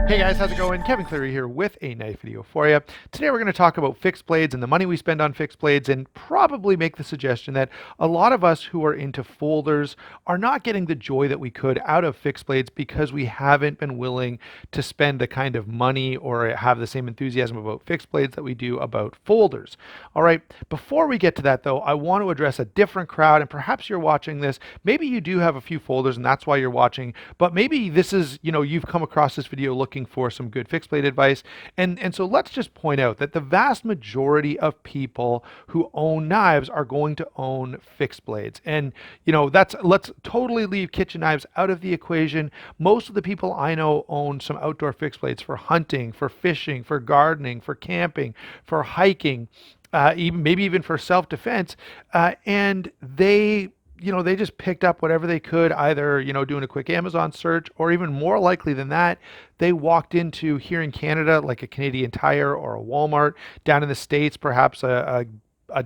Hey guys, how's it going? Kevin Cleary here with a knife video for you. Today we're going to talk about fixed blades and the money we spend on fixed blades, and probably make the suggestion that a lot of us who are into folders are not getting the joy that we could out of fixed blades because we haven't been willing to spend the kind of money or have the same enthusiasm about fixed blades that we do about folders. All right, before we get to that though, I want to address a different crowd, and perhaps you're watching this. Maybe you do have a few folders and that's why you're watching, but maybe this is, you've come across this video looking for some good fixed blade advice. And so let's just point out that the vast majority of people who own knives are going to own fixed blades. And let's totally leave kitchen knives out of the equation. Most of the people I know own some outdoor fixed blades for hunting, for fishing, for gardening, for camping, for hiking, maybe even for self-defense. And they just picked up whatever they could, either, doing a quick Amazon search, or even more likely than that, they walked into, here in Canada, like a Canadian Tire or a Walmart. Down in the States, perhaps a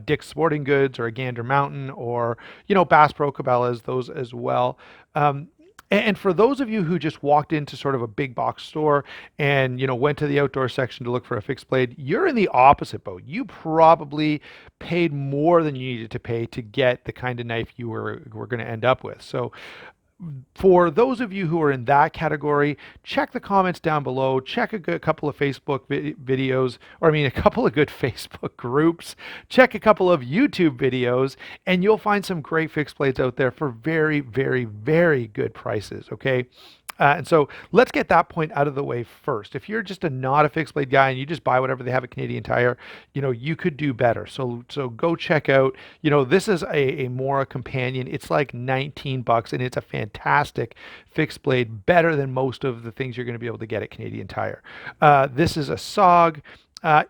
Dick's Sporting Goods or a Gander Mountain, or, Bass Pro Cabela's, those as well. And for those of you who just walked into sort of a big box store and went to the outdoor section to look for a fixed blade, you're in the opposite boat. You probably paid more than you needed to pay to get the kind of knife you were going to end up with. So for those of you who are in that category, check the comments down below. Check a couple of Facebook videos, or I mean, a couple of good Facebook groups. Check a couple of YouTube videos, and you'll find some great fixed blades out there for very, very, very good prices. Okay. And so let's get that point out of the way first. If you're just not a fixed blade guy and you just buy whatever they have at Canadian Tire, you could do better. So go check out, this is a Mora Companion. It's like 19 bucks, and it's a fantastic fixed blade, better than most of the things you're going to be able to get at Canadian Tire. This is a SOG.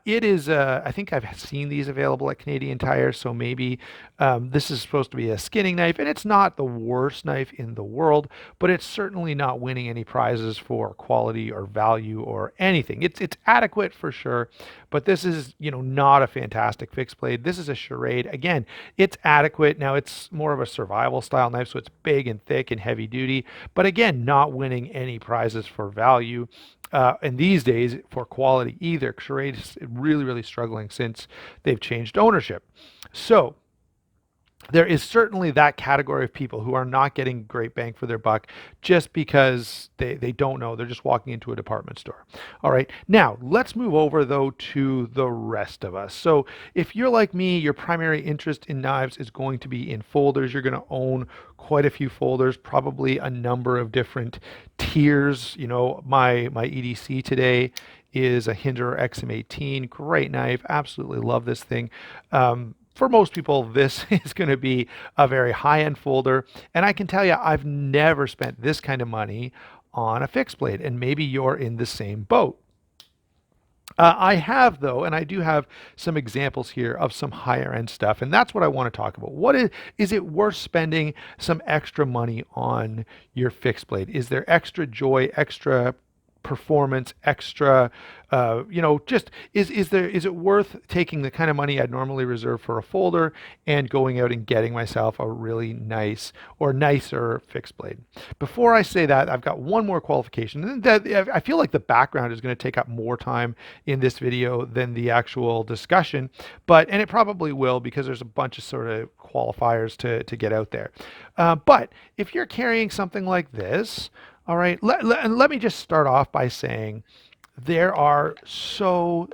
It is, I think I've seen these available at Canadian Tire, so maybe this is supposed to be a skinning knife, and it's not the worst knife in the world, but it's certainly not winning any prizes for quality or value or anything. It's adequate for sure, but this is, not a fantastic fixed blade. This is a Charade. Again, it's adequate. Now, it's more of a survival style knife, so it's big and thick and heavy duty, but again, not winning any prizes for value. And these days for quality either. Charade is really, really struggling since they've changed ownership. So there is certainly that category of people who are not getting great bang for their buck just because they don't know. They're just walking into a department store. All right. Now, let's move over, though, to the rest of us. So if you're like me, your primary interest in knives is going to be in folders. You're going to own quite a few folders, probably a number of different tiers. My EDC today is a Hinderer XM18. Great knife. Absolutely love this thing. For most people, this is going to be a very high-end folder. And I can tell you, I've never spent this kind of money on a fixed blade. And maybe you're in the same boat. I have, though, and I do have some examples here of some higher end stuff, and that's what I want to talk about. What is it worth spending some extra money on your fixed blade? Is there extra joy, extra performance, extra, just is it worth taking the kind of money I'd normally reserve for a folder and going out and getting myself a really nice or nicer fixed blade? Before I say that, I've got one more qualification, and that I feel like the background is going to take up more time in this video than the actual discussion, and it probably will, because there's a bunch of sort of qualifiers to get out there. But if you're carrying something like this, all right, let me just start off by saying there are so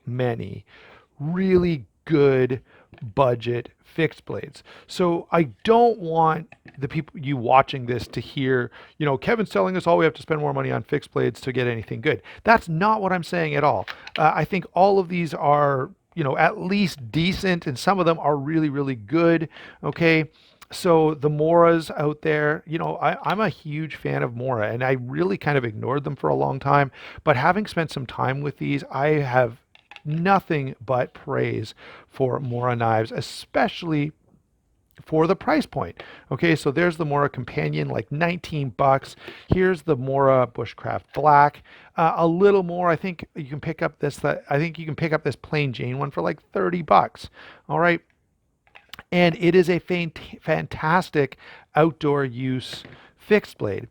many really good budget fixed blades. So I don't want you watching this to hear, Kevin's telling us all we have to spend more money on fixed blades to get anything good. That's not what I'm saying at all. I think all of these are, at least decent, and some of them are really, really good. Okay. So the Moras out there, I'm a huge fan of Mora, and I really kind of ignored them for a long time. But having spent some time with these, I have nothing but praise for Mora knives, especially for the price point. Okay, so there's the Mora Companion, like 19 bucks. Here's the Mora Bushcraft Black. A little more, I think you can pick up this. I think you can pick up this plain Jane one for like 30 bucks. All right. And it is a fantastic outdoor use fixed blade.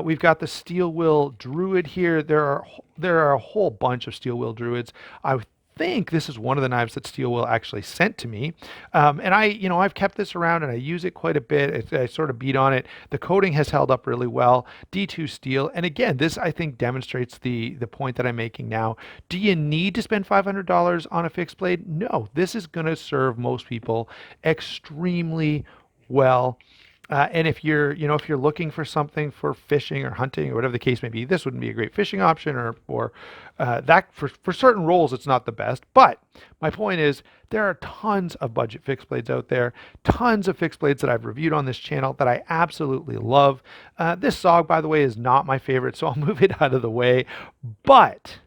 We've got the steel wheel druid here. There are a whole bunch of steel wheel druids. I think this is one of the knives that Steel Will actually sent to me. And I've kept this around and I use it quite a bit. I sort of beat on it. The coating has held up really well. D2 steel. And again, this I think demonstrates the point that I'm making now. Do you need to spend $500 on a fixed blade? No, this is going to serve most people extremely well. And if you're looking for something for fishing or hunting or whatever the case may be, this wouldn't be a great fishing option, or that for certain roles, it's not the best. But my point is, there are tons of budget fixed blades out there, tons of fixed blades that I've reviewed on this channel that I absolutely love. This SOG, by the way, is not my favorite, so I'll move it out of the way. But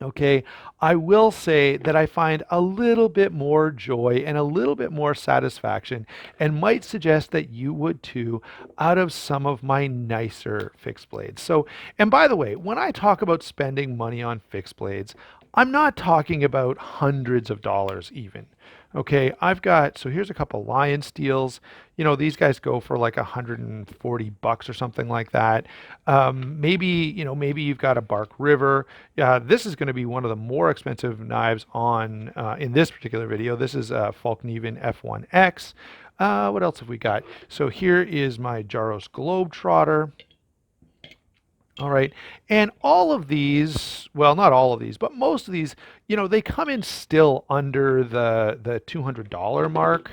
okay, I will say that I find a little bit more joy and a little bit more satisfaction, and might suggest that you would too, out of some of my nicer fixed blades. So, and by the way, when I talk about spending money on fixed blades, I'm not talking about hundreds of dollars even. Okay, so here's a couple Lion Steels. These guys go for like $140 or something like that. Maybe you've got a Bark River. This is going to be one of the more expensive knives on in this particular video. This is Falkneven F1X. What else have we got? So here is my Jaros Globetrotter. All right. And all of these, well, not all of these, but most of these, they come in still under the $200 mark.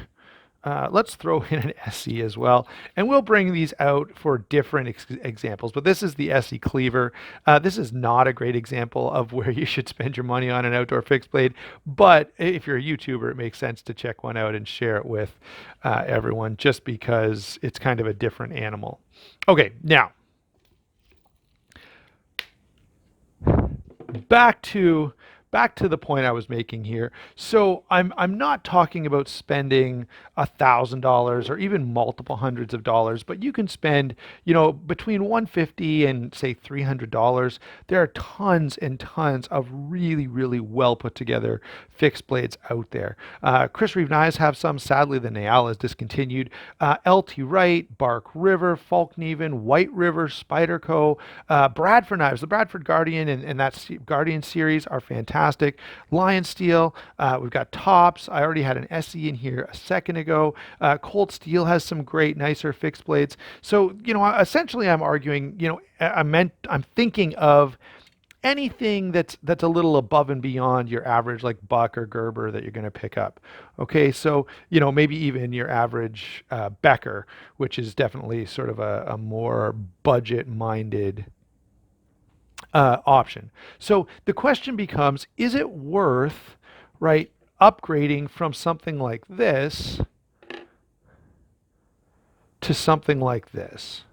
Let's throw in an SE as well. And we'll bring these out for different examples. But this is the SE Cleaver. This is not a great example of where you should spend your money on an outdoor fixed blade. But if you're a YouTuber, it makes sense to check one out and share it with everyone, just because it's kind of a different animal. Okay, now, back to the point I was making here. So I'm not talking about spending $1,000 or even multiple hundreds of dollars, but you can spend, between $150 and say $300. There are tons and tons of really, really well put together fixed blades out there. Chris Reeve knives have some. Sadly, the Naal is discontinued. LT Wright, Bark River, Falkneven, White River, Spyderco, Bradford knives. The Bradford Guardian and that Guardian series are fantastic. Lion Steel, we've got Tops. I already had an SE in here a second ago. Cold Steel has some great, nicer fixed blades. So, essentially I'm arguing, I'm thinking of anything that's a little above and beyond your average, like Buck or Gerber, that you're going to pick up. Okay, so maybe even your average Becker, which is definitely sort of a more budget-minded option. So the question becomes, is it worth, right, upgrading from something like this to something like this?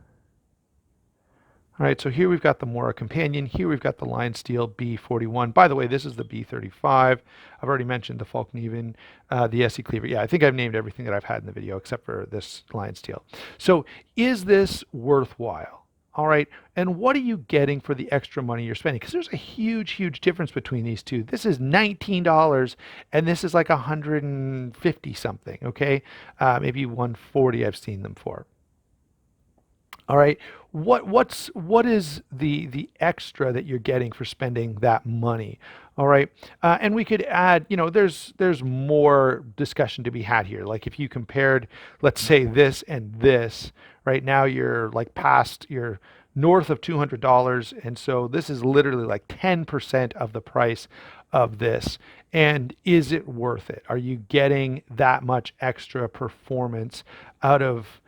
All right, so here we've got the Mora Companion. Here we've got the Lion Steel B41. By the way, this is the B35. I've already mentioned the Falkneven, the SE Cleaver. Yeah, I think I've named everything that I've had in the video except for this Lion Steel. So is this worthwhile? All right, and what are you getting for the extra money you're spending? Because there's a huge, huge difference between these two. This is $19, and this is like 150 something. Okay, maybe 140. I've seen them for. All right, what is the extra that you're getting for spending that money? All right, and we could add, there's more discussion to be had here. Like if you compared, let's say this and this, right now you're like you're north of $200, and so this is literally like 10% of the price of this. And is it worth it? Are you getting that much extra performance out of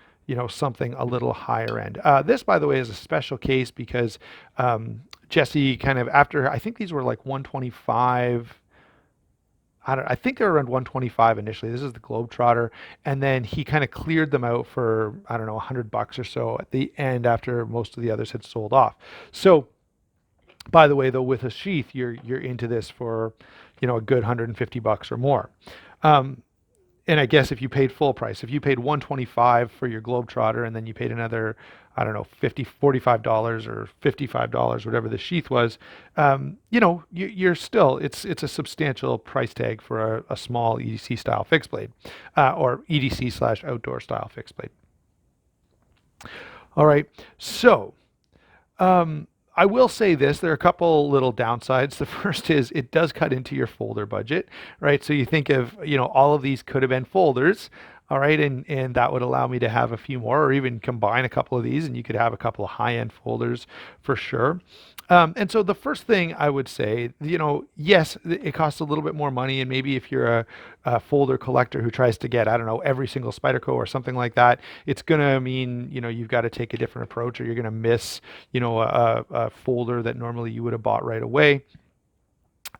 something a little higher end? This, by the way, is a special case because Jesse kind of, after, I think these were like 125. I think they were around 125 initially. This is the Globetrotter, and then he kind of cleared them out for, I don't know, $100 or so at the end after most of the others had sold off. So, by the way, though, with a sheath, you're into this for, a good $150 or more. And I guess if you paid full price, if you paid $125 for your Globetrotter and then you paid another, I don't know, $45 or $55, whatever the sheath was, you're still, it's a substantial price tag for a small EDC style fixed blade, or EDC / outdoor style fixed blade. All right. So, I will say this, there are a couple little downsides. The first is it does cut into your folder budget, right? So you think of, all of these could have been folders, all right, and that would allow me to have a few more or even combine a couple of these and you could have a couple of high-end folders for sure. And so the first thing I would say, yes, it costs a little bit more money, and maybe if you're a folder collector who tries to get, I don't know, every single Spyderco or something like that, it's gonna mean, you've got to take a different approach, or you're gonna miss, a folder that normally you would have bought right away.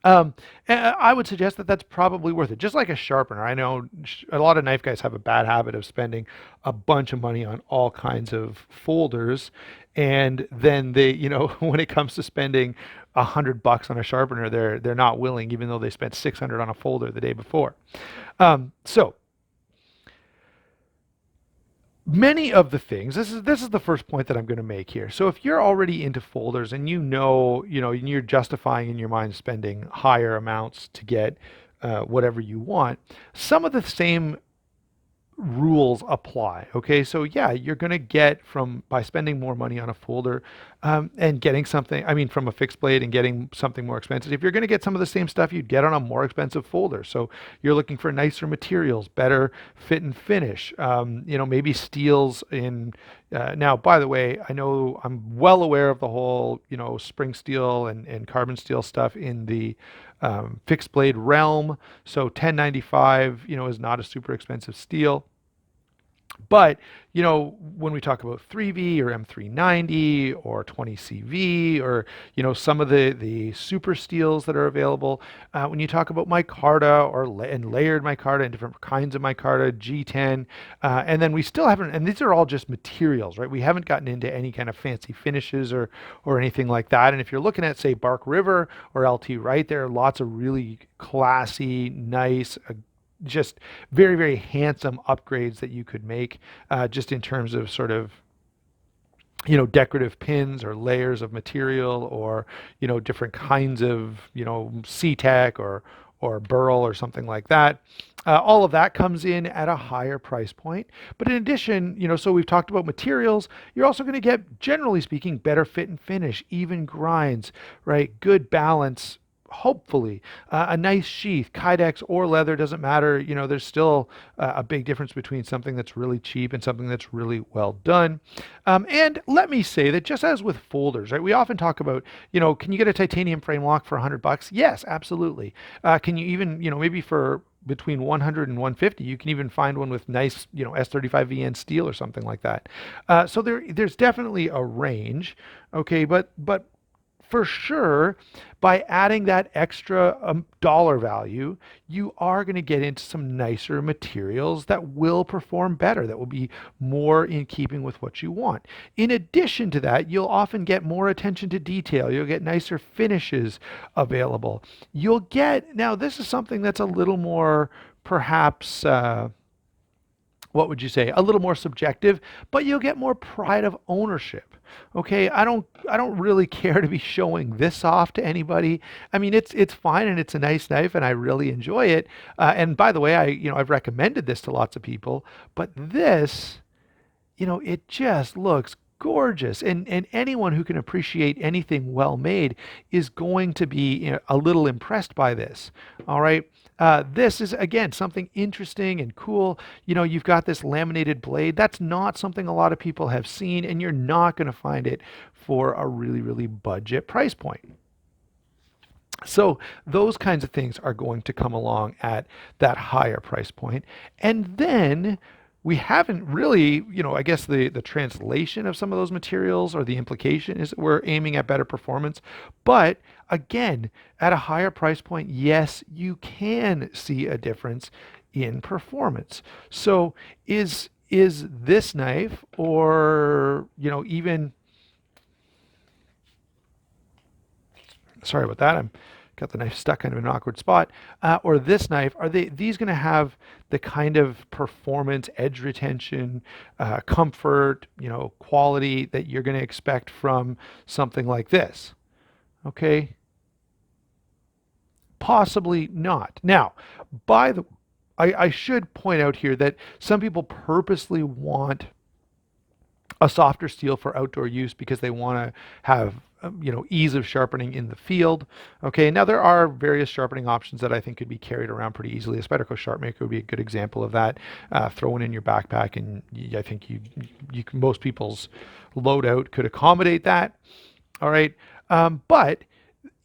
Um, and I would suggest that that's probably worth it. Just like a sharpener. I know a lot of knife guys have a bad habit of spending a bunch of money on all kinds of folders. And then they, when it comes to spending $100 on a sharpener, they're not willing, even though they spent 600 on a folder the day before. So many of the things, this is the first point that I'm going to make here. So if you're already into folders and and you're justifying in your mind spending higher amounts to get whatever you want, some of the same rules apply. Okay, so yeah, you're going to get from by spending more money on a folder and getting something, I mean, from a fixed blade and getting something more expensive. If you're going to get some of the same stuff you'd get on a more expensive folder, so you're looking for nicer materials, better fit and finish, maybe steels in. Now, by the way, I know I'm well aware of the whole, spring steel and carbon steel stuff in the fixed blade realm. So 1095, is not a super expensive steel. But, when we talk about 3V or M390 or 20CV or, some of the super steels that are available, when you talk about micarta and layered micarta and different kinds of micarta, G10, and then we still haven't, and these are all just materials, right? We haven't gotten into any kind of fancy finishes or anything like that. And if you're looking at, say, Bark River or LT Wright, there are lots of really classy, nice, just very, very handsome upgrades that you could make just in terms of sort of, decorative pins or layers of material or, different kinds of, C-Tech or burl or something like that. All of that comes in at a higher price point. But in addition, so we've talked about materials. You're also going to get, generally speaking, better fit and finish, even grinds, right? Good balance, hopefully a nice sheath, kydex or leather, doesn't matter. There's still a big difference between something that's really cheap and something that's really well done. And let me say that just as with folders, right, we often talk about, can you get a titanium frame lock for $100? Yes, absolutely. Can you even, maybe for between 100 and 150, you can even find one with nice, S35VN steel or something like that. So there's definitely a range. Okay, but for sure, by adding that extra dollar value, you are going to get into some nicer materials that will perform better, that will be more in keeping with what you want. In addition to that, you'll often get more attention to detail. You'll get nicer finishes available. Now this is something that's a little more perhaps. What would you say, a little more subjective, but you'll get more pride of ownership. Okay, I don't really care to be showing this off to anybody. I mean, it's fine and it's a nice knife and I really enjoy it. And by the way, I've recommended this to lots of people, but this, it just looks gorgeous. And anyone who can appreciate anything well made is going to be, a little impressed by this. All right. This is again something interesting and cool. You've got this laminated blade. That's not something a lot of people have seen, and you're not going to find it for a really, really budget price point. So those kinds of things are going to come along at that higher price point. And then we haven't really, I guess the translation of some of those materials or the implication is that we're aiming at better performance. But again, at a higher price point, yes, you can see a difference in performance. So is this knife or, even, sorry about that. I'm got the knife stuck kind of in an awkward spot. Or this knife, are these going to have the kind of performance, edge retention, comfort, quality that you're going to expect from something like this? Okay, possibly not. Now, I should point out here that some people purposely want a softer steel for outdoor use because they want to have ease of sharpening in the field. Okay, now there are various sharpening options that I think could be carried around pretty easily. A Spyderco Sharpmaker would be a good example of that. Throw one in your backpack, and I think most people's loadout could accommodate that. All right, but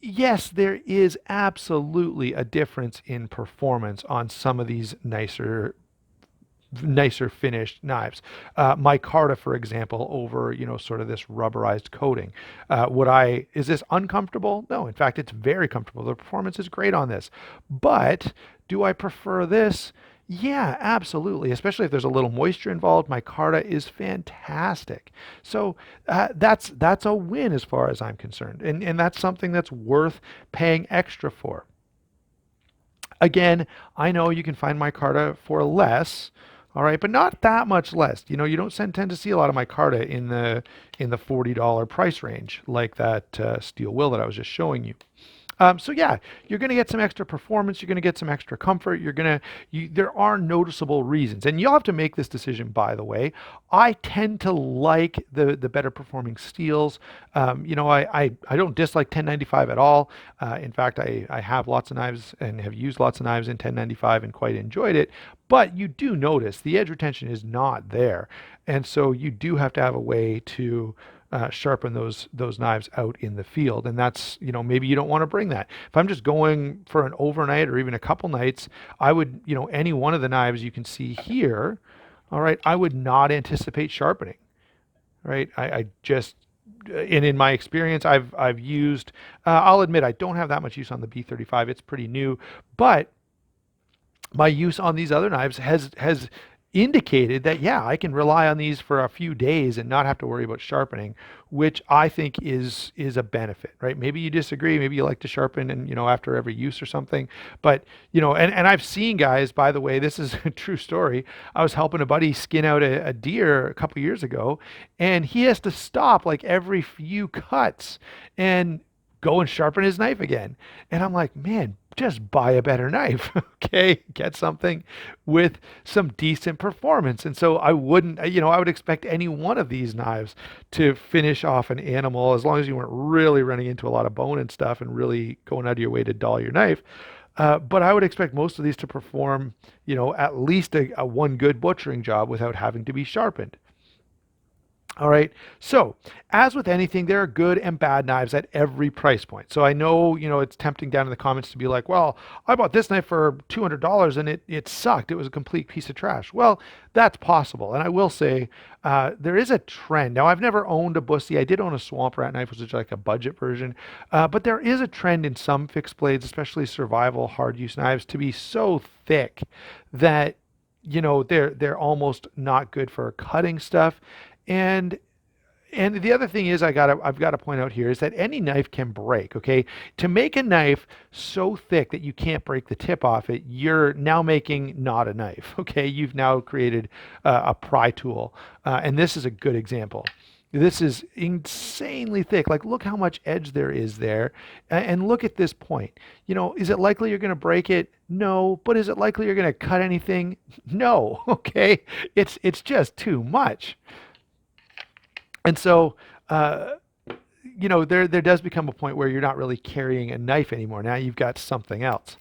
yes, there is absolutely a difference in performance on some of these nicer finished knives. Micarta, for example, over sort of this rubberized coating. Is this uncomfortable? No, in fact, it's very comfortable. The performance is great on this. But do I prefer this? Yeah, absolutely. Especially if there's a little moisture involved, micarta is fantastic. So that's a win as far as I'm concerned, and that's something that's worth paying extra for. Again, I know you can find micarta for less, all right, but not that much less. You don't tend to see a lot of micarta in the $40 price range like that steel will that I was just showing you. So yeah, you're going to get some extra performance. You're going to get some extra comfort. There are noticeable reasons, and you'll have to make this decision. By the way, I tend to like the better performing steels. I don't dislike 1095 at all. In fact, I have lots of knives and have used lots of knives in 1095 and quite enjoyed it. But you do notice the edge retention is not there, and so you do have to have a way to sharpen those knives out in the field. And that's, maybe you don't want to bring that. If I'm just going for an overnight or even a couple nights, I would, any one of the knives you can see here, all right, I would not anticipate sharpening, right? I just, and in my experience, I've used, I'll admit I don't have that much use on the B35. It's pretty new, but my use on these other knives has indicated that yeah, I can rely on these for a few days and not have to worry about sharpening, which I think is a benefit, right? Maybe you disagree, maybe you like to sharpen and after every use or something, but and I've seen guys, by the way, this is a true story. I was helping a buddy skin out a deer a couple years ago, and he has to stop like every few cuts and go and sharpen his knife again. And I'm like, man, just buy a better knife, okay? Get something with some decent performance. And so I wouldn't, I would expect any one of these knives to finish off an animal as long as you weren't really running into a lot of bone and stuff and really going out of your way to dull your knife. But I would expect most of these to perform, at least a one good butchering job without having to be sharpened. All right. So, as with anything, there are good and bad knives at every price point. So I know, it's tempting down in the comments to be like, well, I bought this knife for $200 and it sucked. It was a complete piece of trash. Well, that's possible. And I will say, there is a trend. Now, I've never owned a Bussy. I did own a Swamp Rat knife, which is like a budget version. But there is a trend in some fixed blades, especially survival hard use knives, to be so thick that, they're almost not good for cutting stuff. And the other thing is I've got to point out here is that any knife can break, okay? To make a knife so thick that you can't break the tip off it, you're now making not a knife, okay? You've now created a pry tool. And this is a good example. This is insanely thick. Like, look how much edge there is there. And look at this point. Is it likely you're going to break it? No. But is it likely you're going to cut anything? No. Okay. It's just too much. And so, there does become a point where you're not really carrying a knife anymore. Now you've got something else.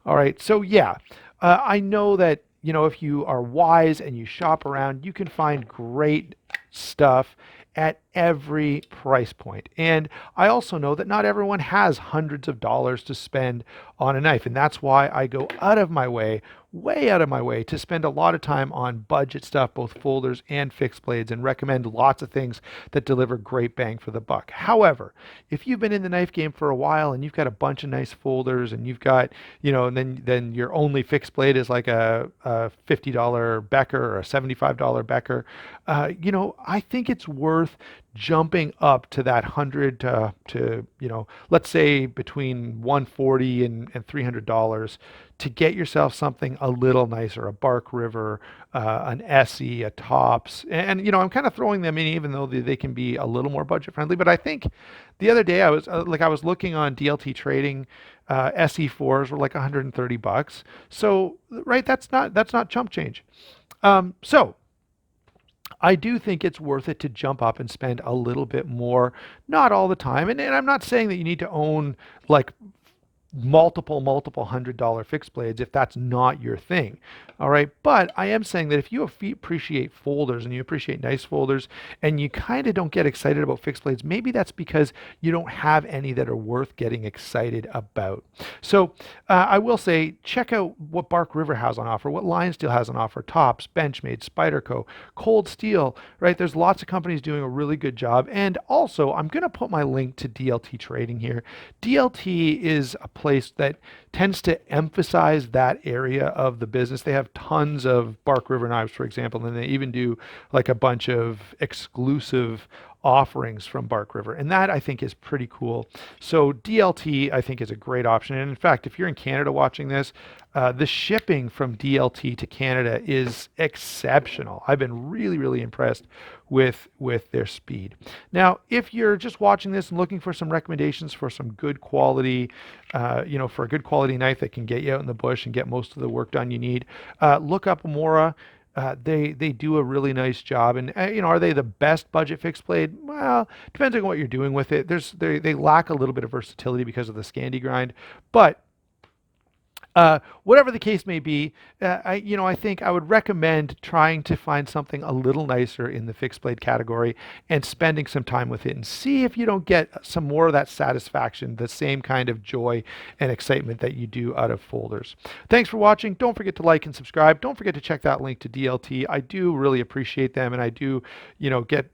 All right. So yeah, I know that, if you are wise and you shop around, you can find great stuff at every price point. And I also know that not everyone has hundreds of dollars to spend on a knife. And that's why I go out of my way, way out of my way, to spend a lot of time on budget stuff, both folders and fixed blades, and recommend lots of things that deliver great bang for the buck. However, if you've been in the knife game for a while and you've got a bunch of nice folders and you've got, and then your only fixed blade is like a $50 Becker or a $75 Becker, I think it's worth jumping up to that 100 to let's say between 140 and $300 to get yourself something a little nicer, a Bark River, an Essie, a Tops. And I'm kind of throwing them in even though they can be a little more budget friendly. But I think the other day I was looking on DLT Trading, SE4s were like $130. So, right, that's not chump change. So I do think it's worth it to jump up and spend a little bit more, not all the time. And I'm not saying that you need to own like multiple $100 fixed blades if that's not your thing. All right. But I am saying that if you appreciate folders and you appreciate nice folders and you kind of don't get excited about fixed blades, maybe that's because you don't have any that are worth getting excited about. So I will say, check out what Bark River has on offer, what Lion Steel has on offer, Tops, Benchmade, Spyderco, Cold Steel, right? There's lots of companies doing a really good job. And also, I'm going to put my link to DLT Trading here. DLT is a place that tends to emphasize that area of the business. They have tons of Bark River knives, for example, and they even do like a bunch of exclusive offerings from Bark River. And that I think is pretty cool. So DLT I think is a great option. And in fact, if you're in Canada watching this, the shipping from DLT to Canada is exceptional. I've been really impressed with their speed. Now, if you're just watching this and looking for some recommendations for some good quality, for a good quality knife that can get you out in the bush and get most of the work done you need, look up Amora. They do a really nice job, and are they the best budget fixed blade? Well, depends on what you're doing with it. They lack a little bit of versatility because of the Scandi grind, but whatever the case may be, I think I would recommend trying to find something a little nicer in the fixed blade category and spending some time with it and see if you don't get some more of that satisfaction, the same kind of joy and excitement that you do out of folders. Thanks for watching. Don't forget to like and subscribe. Don't forget to check that link to DLT. I do really appreciate them, and I do, get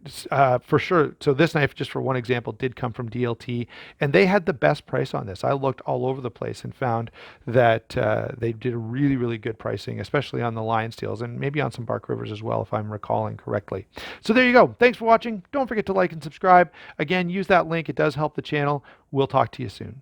for sure. So this knife, just for one example, did come from DLT, and they had the best price on this. I looked all over the place and found that they did a really good pricing, especially on the Lion Steels and maybe on some Bark Rivers as well, if I'm recalling correctly. So there you go. Thanks for watching. Don't forget to like and subscribe. Again, use that link. It does help the channel. We'll talk to you soon.